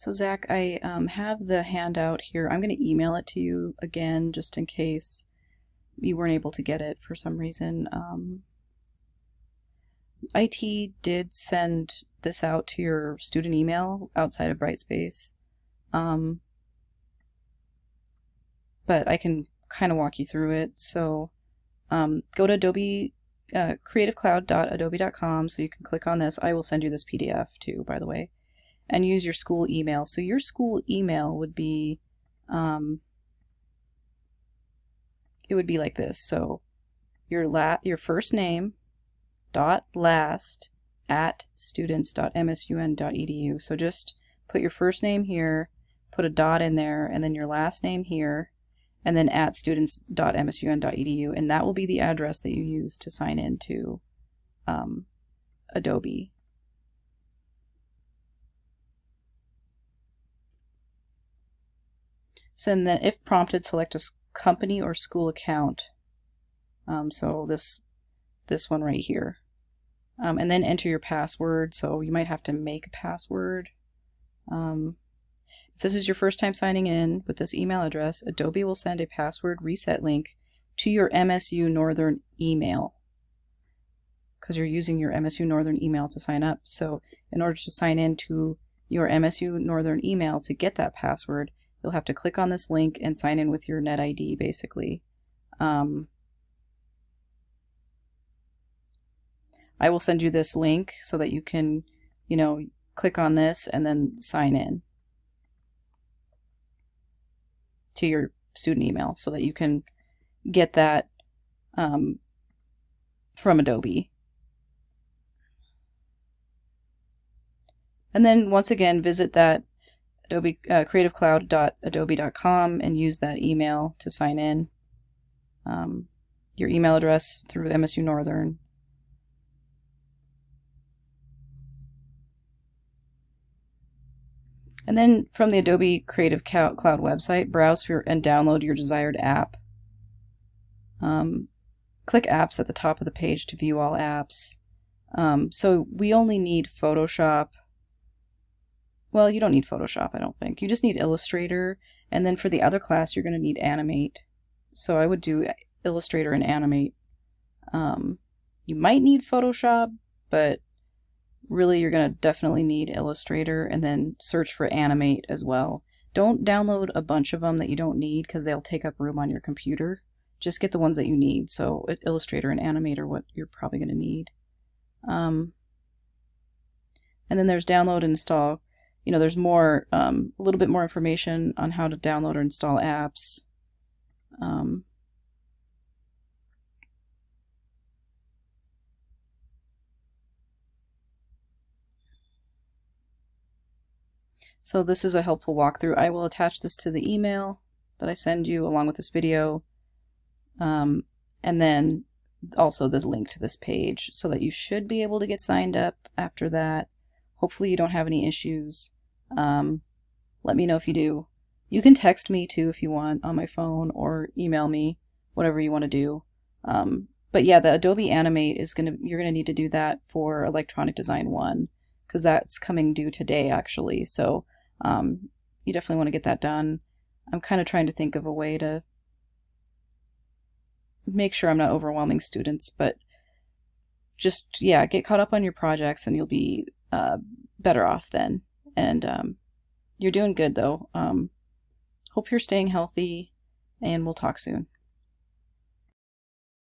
So Zach, I have the handout here. I'm going to email it to you again just in case you weren't able to get it for some reason. IT did send this out to your student email outside of Brightspace, but I can kind of walk you through it. So go to Adobe creativecloud.adobe.com, so you can click on this. I will send you this PDF too, by the way, and use your school email. So your school email would be, it would be like this. So your first name dot last at students.msun.edu. So just put your first name here, put a dot in there, and then your last name here, and then at students.msun.edu, and that will be the address that you use to sign into Adobe. So then if prompted, select a company or school account. So this one right here. And then enter your password. So you might have to make a password. If this is your first time signing in with this email address, Adobe will send a password reset link to your MSU Northern email, because you're using your MSU Northern email to sign up. So in order to sign in to your MSU Northern email to get that password, you'll have to click on this link and sign in with your NetID, basically. I will send you this link so that you can, click on this and then sign in to your student email so that you can get that from Adobe. And then once again, visit that Adobe creativecloud.adobe.com and use that email to sign in. Your email address through MSU Northern. And then from the Adobe Creative Cloud website, browse for and download your desired app. Click Apps at the top of the page to view all apps. So we only need Photoshop. Well, you don't need Photoshop, I don't think. You just need Illustrator. And then for the other class, you're going to need Animate. So I would do Illustrator and Animate. You might need Photoshop, but really you're going to definitely need Illustrator, and then search for Animate as well. Don't download a bunch of them that you don't need because they'll take up room on your computer. Just get the ones that you need. So Illustrator and Animate are what you're probably going to need. And then there's download and install. There's more, a little bit more information on how to download or install apps. So this is a helpful walkthrough. I will attach this to the email that I send you along with this video. And then also the link to this page so that you should be able to get signed up after that. Hopefully you don't have any issues. Let me know if you do. You can text me too if you want on my phone, or email me, whatever you want to do. But yeah, the Adobe Animate you're gonna need to do that for Electronic Design 1, because that's coming due today actually. So you definitely want to get that done. I'm kind of trying to think of a way to make sure I'm not overwhelming students, but just, yeah, get caught up on your projects and you'll be better off then. And you're doing good though. Hope you're staying healthy, and we'll talk soon.